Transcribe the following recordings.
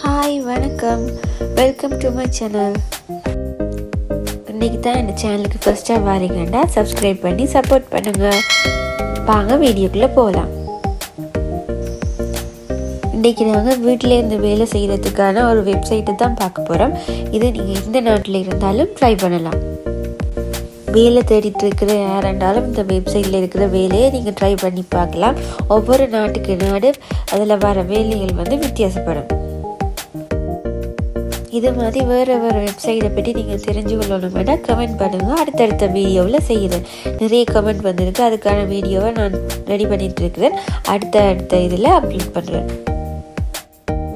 Hi வணக்கம், welcome to my channel. இன்றைக்கி தான் இந்த சேனலுக்கு ஃபஸ்ட்டாக வாரீங்கன்னா சப்ஸ்கிரைப் பண்ணி சப்போர்ட் பண்ணுங்கள். வாங்க வீடியோக்குள்ளே போகலாம். இன்றைக்கி நாங்கள் வீட்டில் இருந்து வேலை செய்கிறதுக்கான ஒரு வெப்சைட்டை தான் பார்க்க போகிறோம். இது நீங்கள் எந்த நாட்டில் இருந்தாலும் ட்ரை பண்ணலாம். வேலை தேடிட்டு இருக்கிற யாராண்டாலும் இந்த வெப்சைட்டில் இருக்கிற வேலையை நீங்கள் ட்ரை பண்ணி பார்க்கலாம். ஒவ்வொரு நாட்டுக்கு நாடு அதில் வர வேலைகள் வித்தியாசப்படும். இது மாதிரி வேறு வெப்சைட்டை பற்றி நீங்கள் தெரிஞ்சு கொள்ளணும்னா கமெண்ட் பண்ணுங்கள். அடுத்தடுத்த வீடியோவில் செய்கிறேன். நிறைய கமெண்ட் வந்திருக்கு. அதுக்கான வீடியோவை நான் ரெடி பண்ணிகிட்டு இருக்கிறேன். அடுத்த இதில் அப்லோட் பண்ணுறேன்.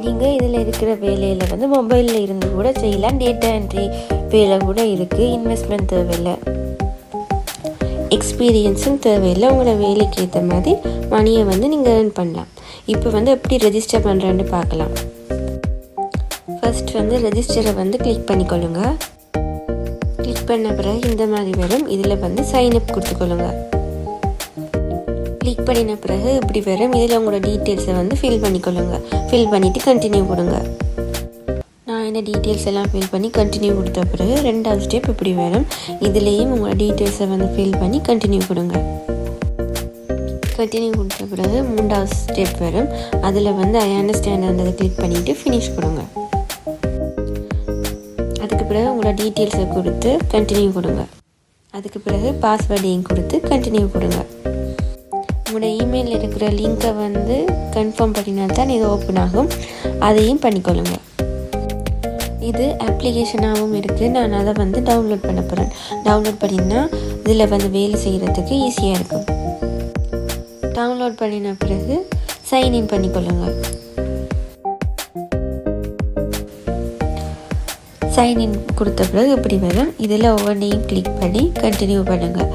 நீங்கள் இதில் இருக்கிற வேலையில் மொபைலில் இருந்து கூட செய்யலாம். டேட்டா என்ட்ரி வேலை கூட இருக்குது. இன்வெஸ்ட்மெண்ட் தேவையில்லை, எக்ஸ்பீரியன்ஸும் தேவையில்லை. உங்களோட வேலைக்கு ஏற்ற மாதிரி மணியை நீங்கள் ஏர்ன் பண்ணலாம். இப்போ எப்படி ரெஜிஸ்டர் பண்ணுறேன்னு பார்க்கலாம். ஃபர்ஸ்ட் ரெஜிஸ்டரை கிளிக் பண்ணிக்கொள்ளுங்க. கிளிக் பண்ண பிறகு இந்த மாதிரி வரும். இதில் சைன்அப் கொடுத்துக்கொள்ளுங்க. கிளிக் பண்ணின பிறகு இப்படி வரும். இதில் உங்களோட டீட்டெயில்ஸை ஃபில் பண்ணிக்கொள்ளுங்க. ஃபில் பண்ணிவிட்டு கண்டினியூ கொடுங்க. நான் இந்த டீட்டெயில்ஸ் எல்லாம் ஃபில் பண்ணி கண்டினியூ கொடுத்த பிறகு ரெண்டாவது ஸ்டெப் இப்படி வரும். இதுலேயும் உங்களோட டீட்டெயில்ஸை ஃபில் பண்ணி கண்டினியூ கொடுங்க. கண்டினியூ கொடுத்த பிறகு மூன்றாவது ஸ்டெப் வரும். அதில் ஐ அண்டர்ஸ்டாண்ட் அதை கிளிக் பண்ணிவிட்டு ஃபினிஷ் கொடுங்க. அதுக்கு பிறகு உங்களோட டீட்டெயில்ஸை கொடுத்து கண்டினியூ கொடுங்க. அதுக்கு பிறகு பாஸ்வேர்டையும் கொடுத்து கண்டினியூ கொடுங்க. உங்களோட இமெயிலில் இருக்கிற லிங்கை கன்ஃபார்ம் பண்ணினா தான் இது ஓப்பன் ஆகும். அதையும் பண்ணிக்கொள்ளுங்க. இது அப்ளிகேஷனாகவும் இருக்குது. நான் அதை டவுன்லோட் பண்ண போகிறேன். டவுன்லோட் பண்ணினா இதில் வேலை செய்கிறதுக்கு ஈஸியாக இருக்கும். டவுன்லோட் பண்ணின பிறகு சைன்இன் பண்ணிக்கொள்ளுங்க. சைன்இன் கொடுத்த பிறகு இப்படி வரும். இதில் ஒவ்வொன்றையும் கிளிக் பண்ணி கண்டினியூ பண்ணுங்கள்.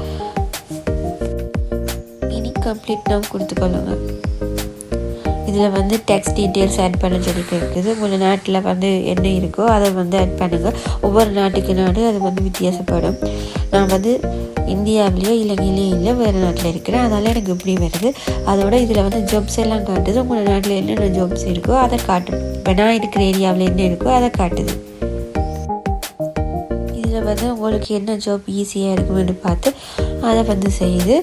இனி கம்ப்ளீட் நவ் கொடுத்துக்கொள்ளுங்க. இதில் டேக்ஸ் டீட்டெயில்ஸ் ஆட் பண்ண சொல்லி இருக்குது. உங்கள் நாட்டில் என்ன இருக்கோ அதை ஆட் பண்ணுங்கள். ஒவ்வொரு நாட்டுக்கு நாடு அது வித்தியாசப்படும். நான் இந்தியாவிலேயோ இலங்கையிலேயோ இல்லை, வேறு நாட்டில் இருக்கிறேன். அதனால் எனக்கு இப்படி வருது. அதோட இதில் ஜாப்ஸ் எல்லாம் காட்டுது. உங்கள் நாட்டில் என்னென்ன ஜாப்ஸ் இருக்கோ அதை காட்டும். இப்போ நான் இருக்கிற ஏரியாவில் என்ன இருக்கோ அதை காட்டுது. இதில் உங்களுக்கு என்ன ஜாப் ஈஸியாக இருக்குமென்னு பார்த்து அதை செய்து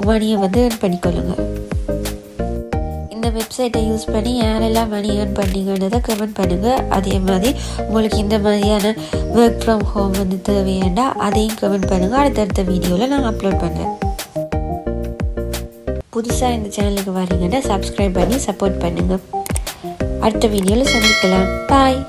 மணியை ஏர்ன் பண்ணிக்கொள்ளுங்க. இந்த வெப்சைட்டை யூஸ் பண்ணி யாரெல்லாம் மணி ஏர்ன் பண்ணிங்கன்றதை கமெண்ட் பண்ணுங்கள். அதே மாதிரி உங்களுக்கு இந்த மாதிரியான ஒர்க் ஃப்ரம் ஹோம் தேவையாண்டா அதையும் கமெண்ட் பண்ணுங்கள். அடுத்தடுத்த வீடியோவில் நான் அப்லோட் பண்ணுறேன். புதுசாக இந்த சேனலுக்கு வரீங்கன்னா சப்ஸ்கிரைப் பண்ணி சப்போர்ட் பண்ணுங்கள். அடுத்த வீடியோவில் சந்திக்கலாம். பாய்.